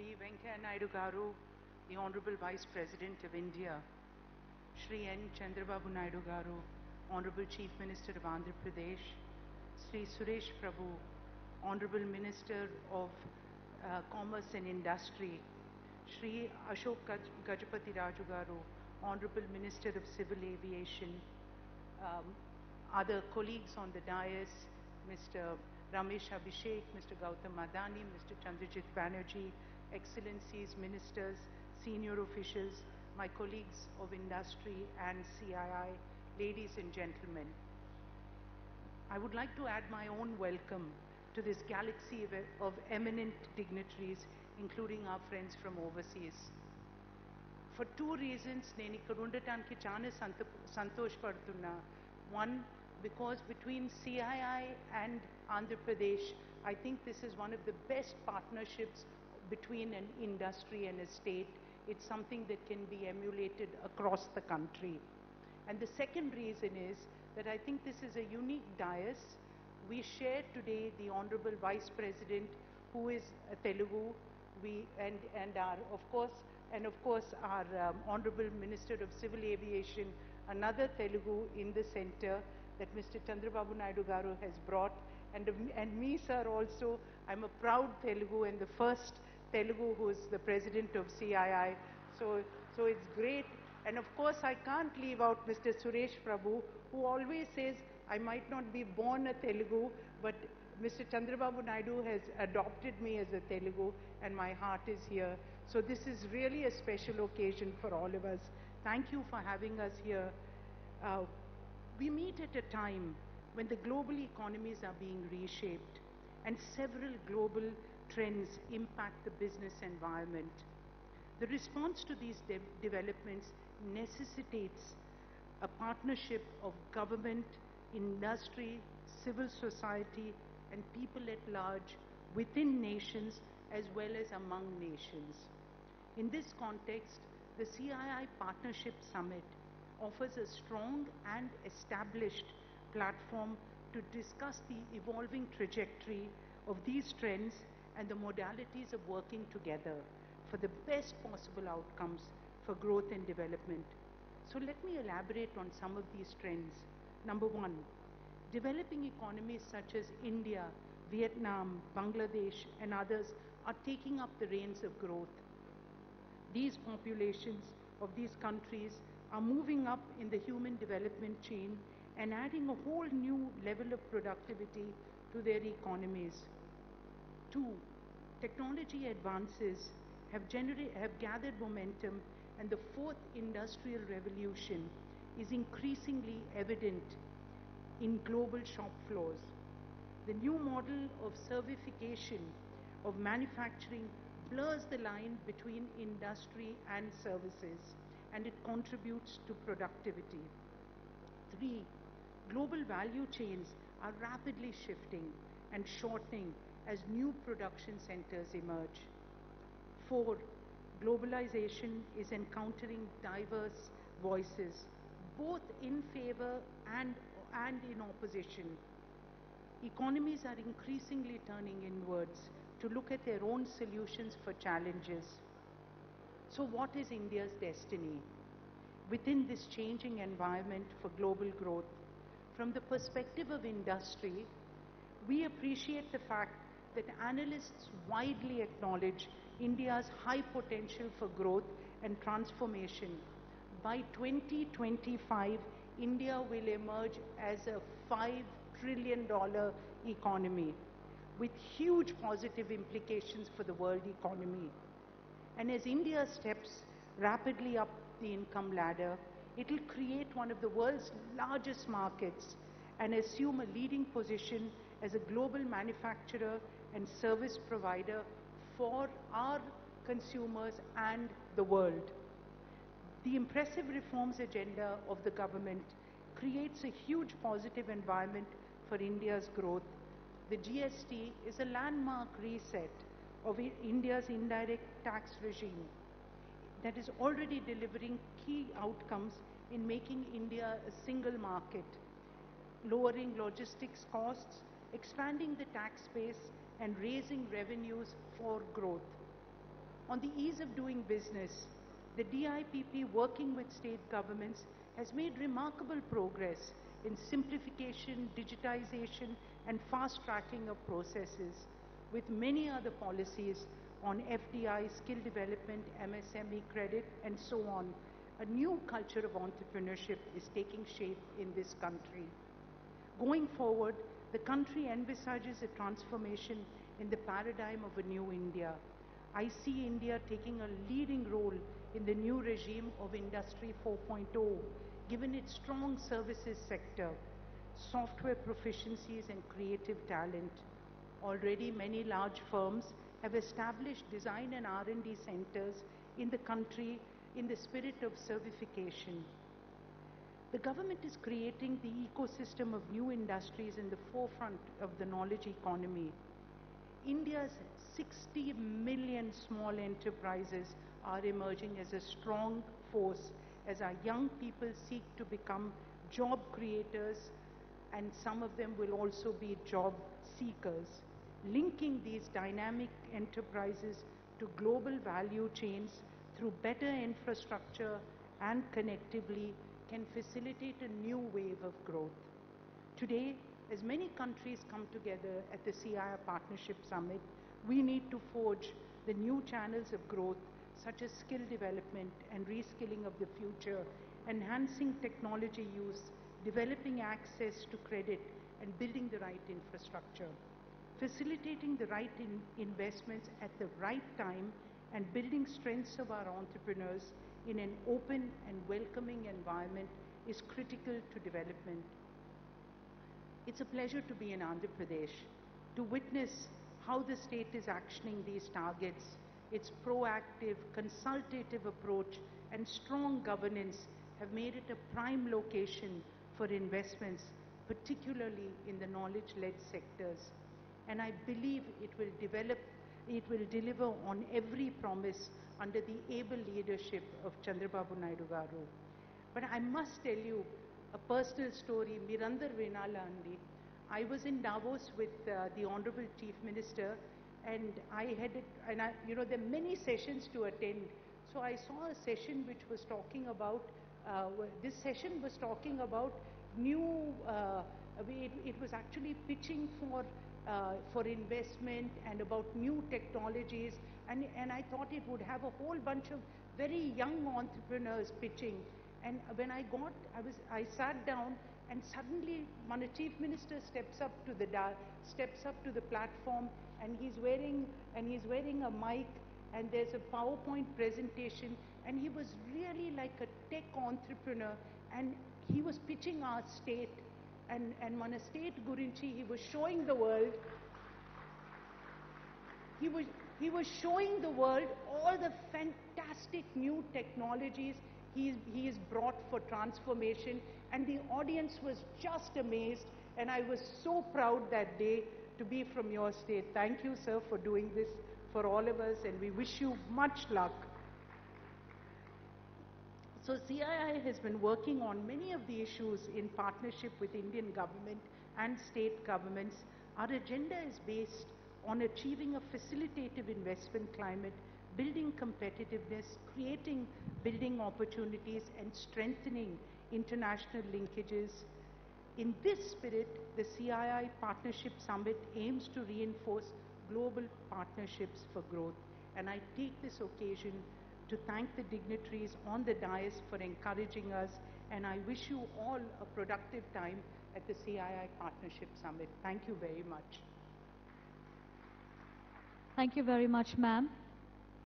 Shri Venkaiah Naidu Garu, the Honorable Vice President of India, Shri N. Chandrababu Naidu Garu, Honorable Chief Minister of Andhra Pradesh, Shri Suresh Prabhu, Honorable Minister of Commerce and Industry, Shri Ashok Gajapati Raju Garu, Honorable Minister of Civil Aviation, other colleagues on the dais, Mr. Ramesh Abhishek, Mr. Gautam Madani, Mr. Chandrajit Banerjee, Excellencies, Ministers, senior officials, my colleagues of industry and CII, ladies and gentlemen. I would like to add my own welcome to this galaxy of eminent dignitaries, including our friends from overseas. For two reasons, నేను ఇక్కడ ఉండటానికి చాలా సంతోషపడుతున్నా. One, because between CII and Andhra Pradesh, I think this is one of the best partnerships between an industry and a state. It's something that can be emulated across the country. And the second reason is that I think this is a unique dais. We share today the Honorable Vice President, who is a Telugu, and of course our Honorable Minister of Civil Aviation, another Telugu in the center that Mr. Chandrababu Naidu Garu has brought, and me, sir, also. I'm a proud Telugu and the first Telugu who is the President of CII. So it's great. And of course, I can't leave out Mr. Suresh Prabhu, who always says, I might not be born a Telugu, but Mr. Chandrababu Naidu has adopted me as a Telugu, and my heart is here. So this is really a special occasion for all of us. Thank you for having us here. We meet at a time when the global economies are being reshaped and several global trends impact the business environment. The response to these developments necessitates a partnership of government, industry, civil society, and people at large within nations as well as among nations. In this context, the CII Partnership Summit offers a strong and established platform to discuss the evolving trajectory of these trends and the modalities of working together for the best possible outcomes for growth and development. So let me elaborate on some of these trends. Number one, developing economies such as India, Vietnam, Bangladesh, and others are taking up the reins of growth. These populations of these countries are moving up in the human development chain and adding a whole new level of productivity to their economies. Two, technology advances have gathered momentum, and the fourth industrial revolution is increasingly evident in global shop floors. The new model of servification of manufacturing blurs the line between industry and services, and it contributes to productivity. Three, global value chains are rapidly shifting and shortening as new production centers emerge. Four, globalization is encountering diverse voices, both in favor and in opposition. Economies are increasingly turning inwards to look at their own solutions for challenges. So what is India's destiny within this changing environment for global growth? From the perspective of industry, we appreciate the fact that analysts widely acknowledge India's high potential for growth and transformation. By 2025, India will emerge as a $5 trillion economy with huge positive implications for the world economy. And as India steps rapidly up the income ladder, it will create one of the world's largest markets and assume a leading position as a global manufacturer and service provider for our consumers and the world. The impressive reforms agenda of the government creates a huge positive environment for India's growth. The GST is a landmark reset of India's indirect tax regime that is already delivering key outcomes in making India a single market, lowering logistics costs, expanding the tax base, and raising revenues for growth. On the ease of doing business, the DIPP, working with state governments, has made remarkable progress in simplification, digitization, and fast-tracking of processes, with many other policies on FDI, skill development, MSME credit, and so on. A new culture of entrepreneurship is taking shape in this country. Going forward, the country envisages a transformation in the paradigm of a new India. I see India taking a leading role in the new regime of Industry 4.0, given its strong services sector, software proficiencies, and creative talent. Already many large firms have established design and R&D centers in the country in the spirit of servification. The government is creating the ecosystem of new industries in the forefront of the knowledge economy. India's 60 million small enterprises are emerging as a strong force as our young people seek to become job creators, and some of them will also be job seekers. Linking these dynamic enterprises to global value chains through better infrastructure and connectively can facilitate a new wave of growth. Today, as many countries come together at the CII Partnership Summit, we need to forge the new channels of growth such as skill development and reskilling of the future, enhancing technology use, developing access to credit, and building the right infrastructure. Facilitating the right investments at the right time and building strengths of our entrepreneurs in an open and welcoming environment is critical to development. It's a pleasure to be in Andhra Pradesh, to witness how the state is actioning these targets. Its proactive, consultative approach and strong governance have made it a prime location for investments, particularly in the knowledge-led sectors. And I believe it will deliver on every promise under the able leadership of Chandrababu Naidu Garu. But I must tell you a personal story, Mirandar Vinala Andi. I was in Davos with the Honorable Chief Minister, and there are many sessions to attend. So I saw a session which was talking about, this session was talking about new, it was actually pitching for investment and about new technologies, and I thought it would have a whole bunch of very young entrepreneurs pitching. And when I sat down, and suddenly when a chief minister steps up to the platform, and he's wearing a mic, and there's a PowerPoint presentation, and he was really like a tech entrepreneur, and he was pitching our state. And మన state గురించి he was showing the world. He was showing the world all the fantastic new technologies he has brought for transformation, and the audience was just amazed, and I was so proud that day to be from your state. Thank you, sir, for doing this for all of us, and we wish you much luck. So CII has been working on many of the issues in partnership with Indian government and state governments. Our agenda is based on achieving a facilitative investment climate, building competitiveness, creating building opportunities, and strengthening international linkages. In this spirit, the CII Partnership Summit aims to reinforce global partnerships for growth. And I take this occasion to thank the dignitaries on the dais for encouraging us, and I wish you all a productive time at the CII Partnership Summit. Thank you very much. Thank you very much, ma'am.